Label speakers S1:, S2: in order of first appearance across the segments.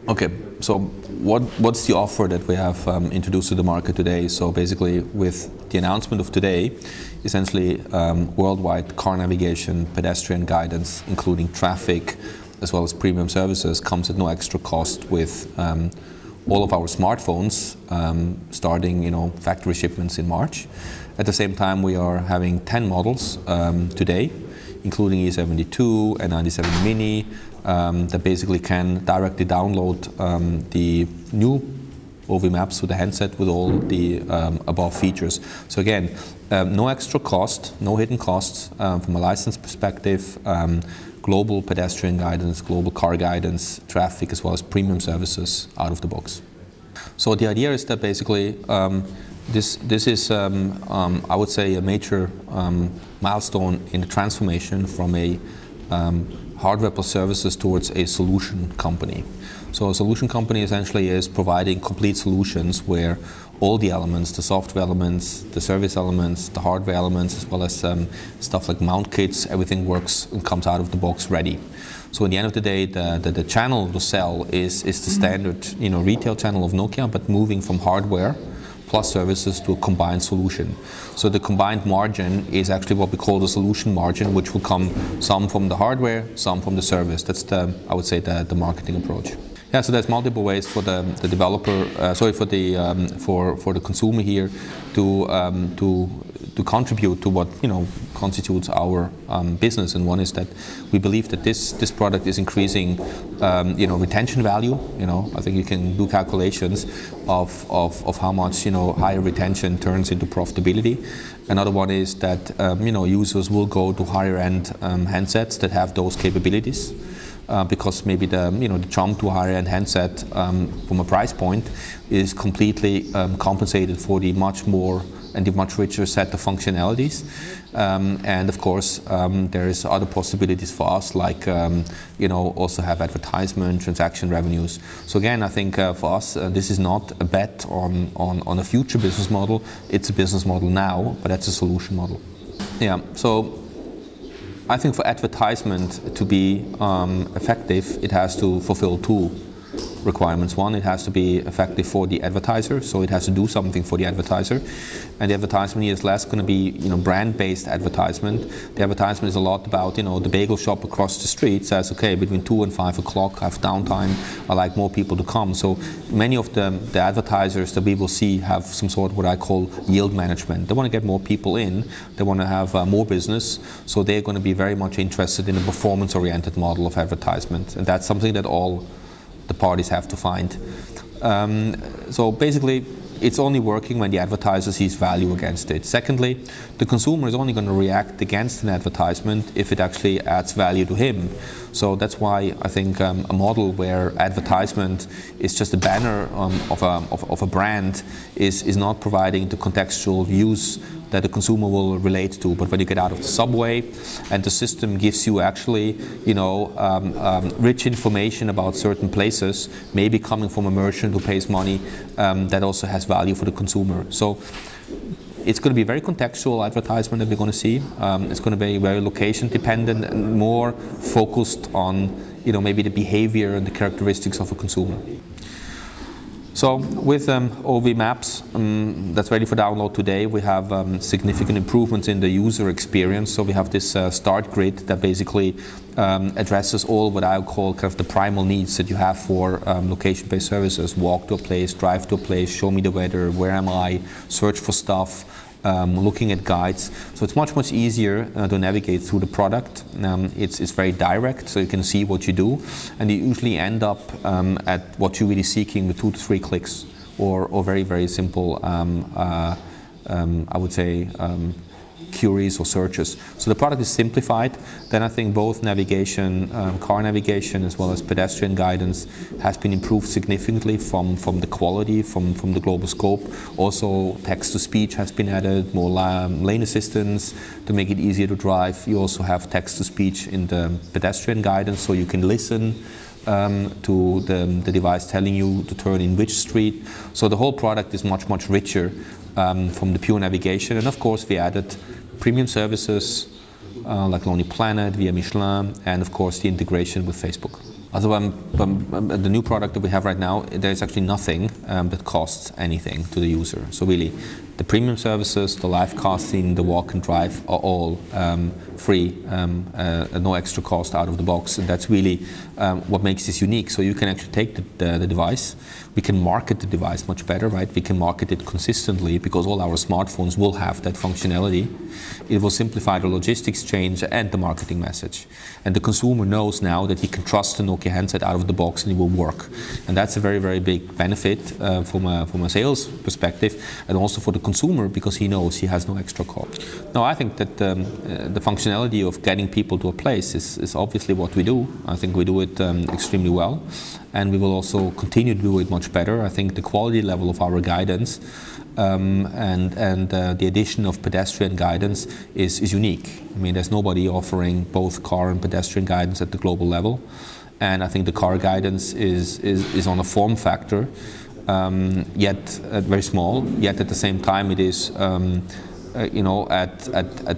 S1: Okay, so what's the offer that we have introduced to the market today? So basically, with the announcement of today, essentially worldwide car navigation, pedestrian guidance, including traffic, as well as premium services, comes at no extra cost with all of our smartphones starting, factory shipments in March. At the same time, we are having 10 models today, including E72 and 97 Mini, that basically can directly download the new OV maps with the handset with all the above features. So again, no extra cost, no hidden costs from a license perspective, global pedestrian guidance, global car guidance, traffic, as well as premium services out of the box. So the idea is that basically this is, I would say, a major milestone in the transformation from a hardware plus services towards a solution company. So a solution company essentially is providing complete solutions where all the elements, the software elements, the service elements, the hardware elements, as well as stuff like mount kits, everything works and comes out of the box ready. So at the end of the day, the channel to sell is the standard retail channel of Nokia, but moving from hardware plus services to a combined solution. So the combined margin is actually what we call the solution margin, which will come some from the hardware, some from the service. That's I would say the marketing approach. Yeah, so there's multiple ways for the developer, for the consumer here to contribute to what constitutes our business. And one is that we believe that this product is increasing retention value. I think you can do calculations of how much higher retention turns into profitability. Another one is that users will go to higher end handsets that have those capabilities. Because maybe the jump to a higher end handset from a price point is completely compensated for the much more and the much richer set of functionalities. And of course, there is other possibilities for us, like also have advertisement, transaction revenues. So again, I think for us, this is not a bet on a future business model. It's a business model now, but that's a solution model. Yeah. So I think for advertisement to be effective, it has to fulfill two requirements. One, it has to be effective for the advertiser, so it has to do something for the advertiser. And the advertisement here is less going to be brand-based advertisement. The advertisement is a lot about the bagel shop across the street says, okay, between 2 and 5 o'clock I have downtime, I like more people to come. So many of the advertisers that we will see have some sort of what I call yield management. They want to get more people in, they want to have more business, so they're going to be very much interested in a performance-oriented model of advertisement, and that's something that all the parties have to find. So basically, it's only working when the advertiser sees value against it. Secondly, the consumer is only going to react against an advertisement if it actually adds value to him. So that's why I think a model where advertisement is just a banner of a brand is not providing the contextual views that the consumer will relate to. But when you get out of the subway and the system gives you actually rich information about certain places, maybe coming from a merchant who pays money, that also has value for the consumer. So it's going to be very contextual advertisement that we're going to see. It's going to be very location dependent and more focused on maybe the behavior and the characteristics of a consumer. So with OV Maps that's ready for download today, we have significant improvements in the user experience. So we have this start grid that basically addresses all what I would call kind of the primal needs that you have for location-based services. Walk to a place, drive to a place, show me the weather, where am I, search for stuff, looking at guides. So it's much easier to navigate through the product. It's very direct, so you can see what you do, and you usually end up at what you're really seeking with 2 to 3 clicks, or very simple I would say queries or searches. So the product is simplified. Then I think both navigation, car navigation, as well as pedestrian guidance has been improved significantly from the quality, from the global scope. Also text-to-speech has been added, more lane assistance to make it easier to drive. You also have text-to-speech in the pedestrian guidance, so you can listen to the device telling you to turn in which street. So the whole product is much richer from the pure navigation. And of course we added premium services like Lonely Planet, via Michelin, and of course the integration with Facebook. Also the new product that we have right now, there's actually nothing that costs anything to the user. So really, the premium services, the live casting, the walk and drive are all free, no extra cost out of the box, and that's really what makes this unique. So you can actually take the device. We can market the device much better, right? We can market it consistently because all our smartphones will have that functionality. It will simplify the logistics change and the marketing message. And the consumer knows now that he can trust the Nokia handset out of the box and it will work. And that's a very, very big benefit from a sales perspective, and also for the consumer because he knows he has no extra cost. No, I think that the functionality of getting people to a place is obviously what we do. I think we do it extremely well, and we will also continue to do it much better. I think the quality level of our guidance and the addition of pedestrian guidance is unique. I mean, there's nobody offering both car and pedestrian guidance at the global level, and I think the car guidance is on a form factor, yet very small, yet at the same time it is at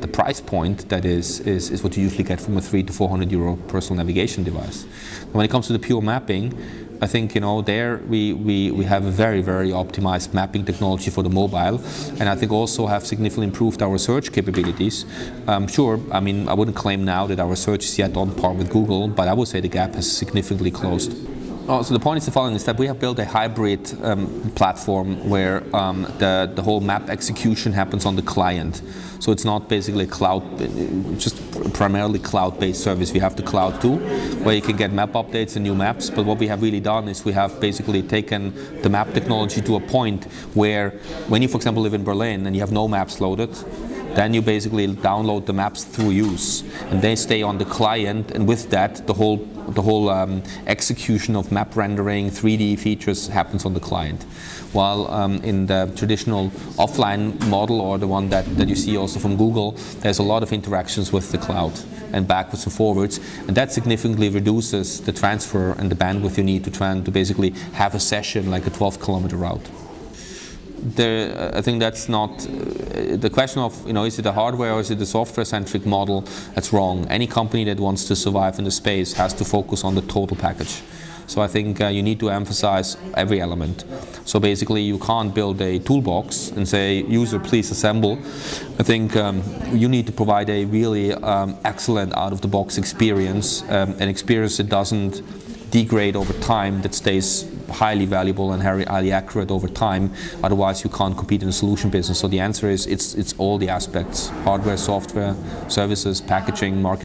S1: the price point that is what you usually get from a 300 to 400 euro personal navigation device. When it comes to the pure mapping, I think there we have a very, very optimized mapping technology for the mobile, and I think also have significantly improved our search capabilities. Sure, I mean, I wouldn't claim now that our search is yet on par with Google, but I would say the gap has significantly closed. So the point is the following, is that we have built a hybrid platform where the whole map execution happens on the client. So it's not basically cloud, just primarily cloud-based service. We have the cloud too, where you can get map updates and new maps. But what we have really done is we have basically taken the map technology to a point where when you, for example, live in Berlin and you have no maps loaded, then you basically download the maps through use, and they stay on the client, and with that the whole execution of map rendering, 3D features happens on the client. While in the traditional offline model, or the one that you see also from Google, there's a lot of interactions with the cloud and backwards and forwards, and that significantly reduces the transfer and the bandwidth you need to basically have a session like a 12-kilometer route. I think that's not the question of, is it a hardware or is it a software-centric model? That's wrong. Any company that wants to survive in the space has to focus on the total package. So I think you need to emphasize every element. So basically you can't build a toolbox and say, user, please assemble. I think you need to provide a really excellent out-of-the-box experience, an experience that doesn't degrade over time, that stays highly valuable and highly accurate over time. Otherwise you can't compete in the solution business. So the answer is it's all the aspects: hardware, software, services, packaging, marketing.